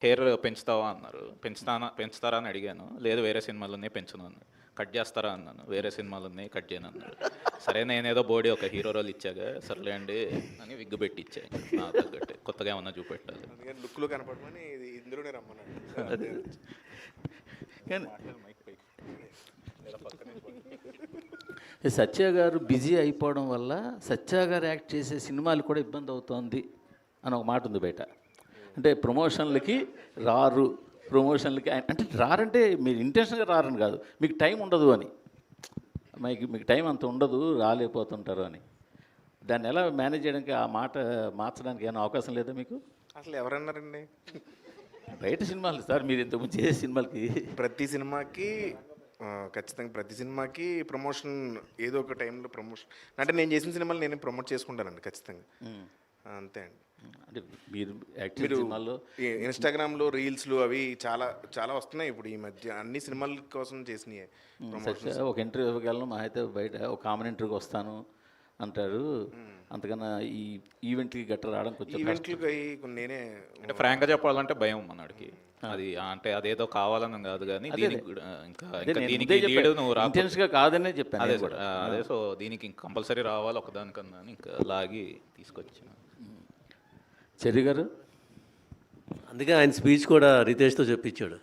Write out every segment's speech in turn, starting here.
Hair పెంచుతావా అన్నారు. పెంచుతారా అని అడిగాను. లేదు వేరే సినిమాలున్నాయి పెంచను అన్నాడు. కట్ చేస్తారా అన్నాను. వేరే సినిమాలున్నాయి కట్ చేయను అన్నాడు. సరే నేనేదో బోడీ ఒక హీరో రోల్ ఇచ్చాగా సర్లే అండి అని విగ్గు పెట్టి ఇచ్చా. నాకు తగ్గట్టే కొత్తగా ఏమన్నా చూపెట్టాలి. అందుకని లుక్లో కనపడమని ఇది ఇందులోనే రమ్మన్నాడు. కానీ సత్య గారు బిజీ అయిపోవడం వల్ల సత్య గారు యాక్ట్ చేసే సినిమాలు కూడా ఇబ్బంది అవుతోంది అని ఒక మాట ఉంది బయట. అంటే ప్రమోషన్లకి రారు, ప్రమోషన్లకి అంటే రారంటే మీరు ఇంటెన్షన్గా రారని కాదు, మీకు టైం ఉండదు అని. మీకు టైం అంత ఉండదు, రాలేకపోతుంటారు అని. దాన్ని ఎలా మేనేజ్ చేయడానికి, ఆ మాట మార్చడానికి ఏమైనా అవకాశం లేదా మీకు? అసలు ఎవరన్నారండి? బయట సినిమాలు సార్, మీరు ఇంతకుముందు చేసే సినిమాలకి ప్రతి సినిమాకి ఖచ్చితంగా ప్రతి సినిమాకి ప్రమోషన్ ఏదో ఒక టైంలో ప్రమోషన్ అంటే నేను చేసిన సినిమాలు నేను ప్రమోట్ చేసుకుంటానండి ఖచ్చితంగా. అంతే అండి. అంటే మీరు సినిమాల్లో ఇన్స్టాగ్రామ్లో రీల్స్లు అవి చాలా చాలా వస్తున్నాయి ఇప్పుడు ఈ మధ్య, అన్ని సినిమాల కోసం చేసినాయి. ఒక ఇంటర్వ్యూ ఇవ్వగలను, మా అయితే బయట ఒక కామన్ ఇంటర్వ్యూకి వస్తాను అంటారు. అంతకన్నా ఈ ఈవెంట్కి గట్రా రావడం కొంచెం ఈవెంట్లకి నేనే అంటే ఫ్రాంక్గా చెప్పాలంటే భయం మనవాడికి. అది అంటే అదేదో కావాలని కాదు కానీ దీనికి ఇంకా దీనికి లీడ్ నువ్వు ఇంటెన్స్గా కాదనే చెప్పాను. అదే సార్ అదే. సో దీనికి కంపల్సరీ రావాలి ఒకదానికన్నా ఇంకా లాగి తీసుకొచ్చిన. చెర్రి గారు అందుకే ఆయన స్పీచ్ కూడా రితేష్తో చెప్పించాడు.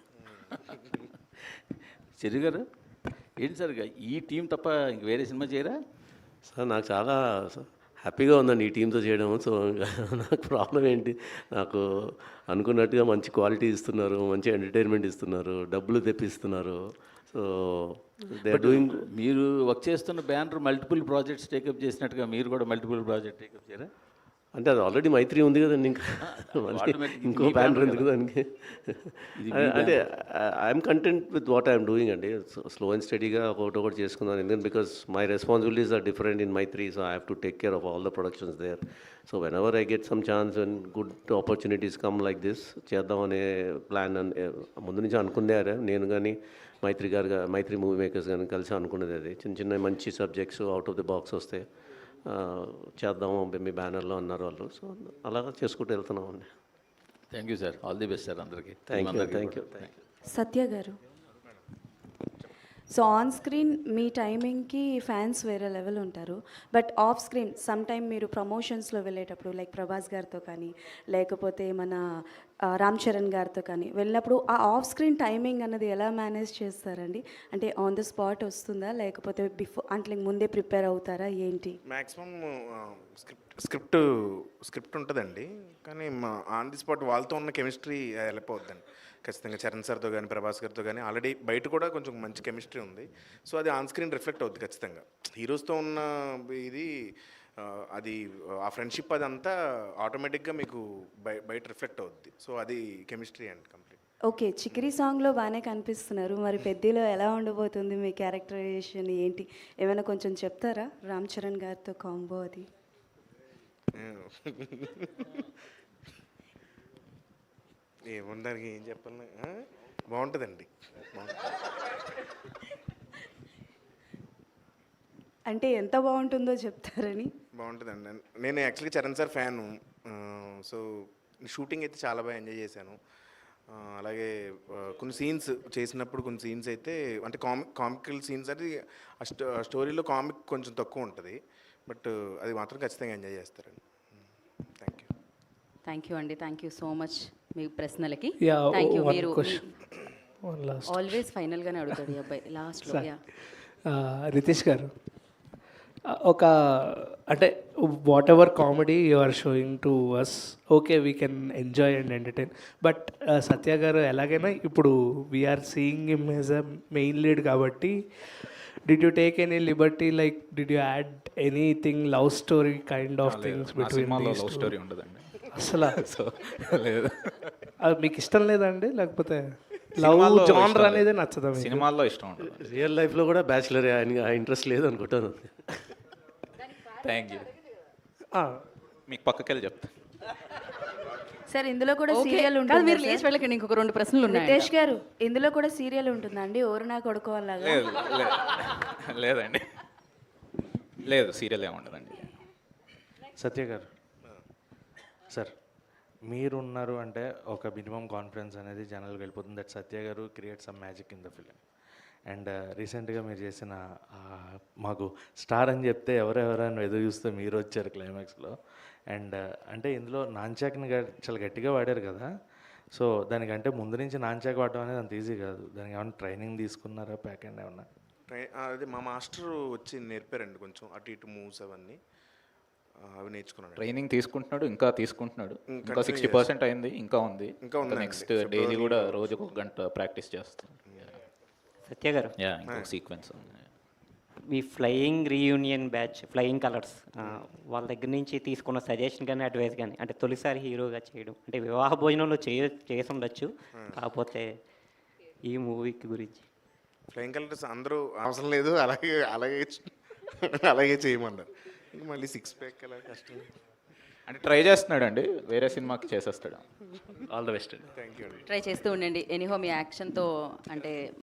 చెర్రి గారు ఏంటి సార్ ఈ టీం తప్ప ఇంక వేరే సినిమా చేయరా? సార్ నాకు చాలా హ్యాపీగా ఉందండి ఈ టీంతో చేయడం. సో నాకు ప్రాబ్లం ఏంటి, నాకు అనుకున్నట్టుగా మంచి క్వాలిటీ ఇస్తున్నారు, మంచి ఎంటర్టైన్మెంట్ ఇస్తున్నారు, డబ్బులు తెప్పిస్తున్నారు. So they are doing. మీరు వర్క్ చేస్తున్న బ్యానర్ మల్టిపుల్ ప్రాజెక్ట్స్ టేకప్ చేసినట్టుగా మీరు కూడా మల్టిపుల్ ప్రాజెక్ట్ టేకప్ చేయరా? అంటే అది ఆల్రెడీ మైత్రి ఉంది కదండి, ఇంకా ఇంకో బ్యానర్ ఎందుకు దానికి? అంటే I'm content with what I'm doing అండి. స్లో అండ్ స్టడీగా ఒకటి చేసుకున్నాను. ఎందుకంటే because my responsibilities are different in Mythri. So I have to take care of all the productions there. So whenever I get some chance and good opportunities come like this, చేద్దామనే plan ముందు నుంచి అనుకున్నారు. నేను కానీ మైత్రి movie makers కానీ కలిసి అనుకున్నది అది. చిన్న మంచి subjects out of the box వస్తే చేద్దాము మీ బ్యానర్లో అన్నారు వాళ్ళు. సో అలాగా చేసుకుంటూ వెళ్తున్నామండి. Thank you sir, all the best sir అందరికీ. Thank you. Satya garu, so on screen మీ టైమింగ్కి ఫ్యాన్స్ వేరే లెవెల్ ఉంటారు, but off screen some time మీరు ప్రమోషన్స్లో వెళ్ళేటప్పుడు లైక్ ప్రభాస్ గారితో కానీ లేకపోతే మన రామ్ చరణ్ గారితో కానీ వెళ్ళినప్పుడు ఆ ఆఫ్ స్క్రీన్ టైమింగ్ అన్నది ఎలా మేనేజ్ చేస్తారండి? అంటే ఆన్ ద స్పాట్ వస్తుందా లేకపోతే అంటే ముందే ప్రిపేర్ అవుతారా ఏంటి? మ్యాక్సిమం స్క్రిప్ట్ ఉంటుందండి, కానీ ఆన్ ది స్పాట్ వాళ్ళతో ఉన్న కెమిస్ట్రీ వెళ్ళిపోద్దండి ఖచ్చితంగా. చరణ్ సార్తో కానీ ప్రభాస్ గారితో కానీ ఆల్రెడీ బయట కూడా కొంచెం మంచి కెమిస్ట్రీ ఉంది. సో అది ఆన్ స్క్రీన్ రిఫ్లెక్ట్ అవుద్ది ఖచ్చితంగా. హీరోస్తో ఉన్న ఇది అది ఆ ఫ్రెండ్షిప్ అదంతా ఆటోమేటిక్గా మీకు బయట రిఫ్లెక్ట్ అవుద్ది. సో అది కెమిస్ట్రీ అండి కంప్లీట్. ఓకే, చిక్రీ సాంగ్లో బాగానే కనిపిస్తున్నారు, మరి పెద్దలో ఎలా ఉండబోతుంది మీ క్యారెక్టరైజేషన్ ఏంటి? ఏమైనా కొంచెం చెప్తారా రామ్ చరణ్ గారితో కాంబో అది? ఏముండడానికి ఏం చెప్పాలి, బాగుంటుందండి. అంటే ఎంత బాగుంటుందో చెప్తారని? బాగుంటుందండి. నేను యాక్చువల్గా Charan sir fan. So shooting అయితే చాలా బాగా ఎంజాయ్ చేశాను. అలాగే కొన్ని సీన్స్ చేసినప్పుడు కొన్ని సీన్స్ అయితే అంటే కామికల్ సీన్స్ అది స్టోరీలో కామిక్ కొంచెం తక్కువ ఉంటుంది, బట్ అది మాత్రం ఖచ్చితంగా ఎంజాయ్ చేస్తారండి. థ్యాంక్ యూ అండి, థ్యాంక్ యూ సో మచ్ మీ ప్రశ్నలకి. Yeah, thank you. one మీరు question. One last. ఆల్వేస్ ఫైనల్గానే అడుగుతాడు ఈ అబ్బాయి లాస్ట్లో. రితేష్ గారు, ఒక అంటే whatever comedy you are showing to us, okay we can enjoy and entertain, but Satya garu ఎలాగైనా ఇప్పుడు we are seeing him as a main lead కాబట్టి did you take any liberty, like did you add anything love story kind of things between these love story ఉండదండి అసలు? So లేదు, అది మీకు ఇష్టం లేదండి, లేకపోతే లవ్ జానర్ అనేది నచ్చదా? సినిమాల్లో ఇష్టం ఉండదు. రియల్ లైఫ్లో కూడా బ్యాచులర్ ఆయన ఇంట్రెస్ట్ లేదు అనుకుంటాను. Thank you. మీకు పక్కకెళ్ళి చెప్తా. సార్ ఇందులో కూడా Okay. సీరియల్ కాదు, ఉంటుంది. మీరు లేచి వెళ్ళకండి, ఇంకొక 2 ప్రశ్నలు ఉన్నాయి. రితేష్ గారు, ఇందులో కూడా సీరియల్ ఉంటుందండి, ఓరునా కొడుకు అలాగా? లేదు లేదండి, లేదు సీరియల్ ఏమి ఉండదండి. సత్య గారు సార్, మీరున్నారు అంటే ఒక మినిమం కాన్ఫిడెన్స్ అనేది జనాలకు వెళ్ళిపోతుంది. దట్ సత్య గారు create some magic in the film. And రీసెంట్గా మీరు చేసిన మాకు స్టార్ అని చెప్తే ఎవరెవరని ఎదురు చూస్తే మీరు వచ్చారు క్లైమాక్స్లో. అండ్ అంటే ఇందులో నాన్చాక్ని చాలా గట్టిగా వాడారు కదా, సో దానికంటే ముందు నుంచి నాన్చాక్ వాడడం అనేది అంత ఈజీ కాదు. దానికి ఏమైనా ట్రైనింగ్ తీసుకున్నారా, ప్యాక్ అండ్ ఏమన్నా? అది మా మాస్టర్ వచ్చి నేర్పారండి కొంచెం అటు ఇటు మూవ్స్ అవన్నీ అవి నేర్చుకున్నాను. ట్రైనింగ్ తీసుకుంటున్నాడు, ఇంకా తీసుకుంటున్నాడు. ఇంకా continue 60% అయింది, ఇంకా ఉంది. ఇంకా ఉందండి. నెక్స్ట్ డైలీ కూడా రోజుకు 1 గంట ప్రాక్టీస్ చేస్తాం. సత్య గారు, యా, ఇంకో సీక్వెన్స్ ఉంది. మీ flying reunion batch flying colours వాళ్ళ దగ్గర నుంచి తీసుకున్న సజెషన్ కానీ అడ్వైస్ కానీ, అంటే తొలిసారి హీరోగా చేయడం అంటే వివాహ భోజనంలో చేసి ఉండొచ్చు, కాకపోతే ఈ మూవీకి గురించి ఫ్లయింగ్ కలర్స్ అందరూ అవసరం లేదు, అలాగే అలాగే అలాగే చేయమన్నారు. ఇంక మళ్ళీ 6 ప్యాక్ అలా కష్టం. అంటే ట్రై చేస్తున్నాడు అండి, వేరే సినిమాకి చేసేస్తాడు. ఆల్ ద బెస్ట్ అండి. థ్యాంక్ యూ అండి. ట్రై చేస్తూ ఉండండి. ఎనీహో మీ యాక్షన్తో అంటే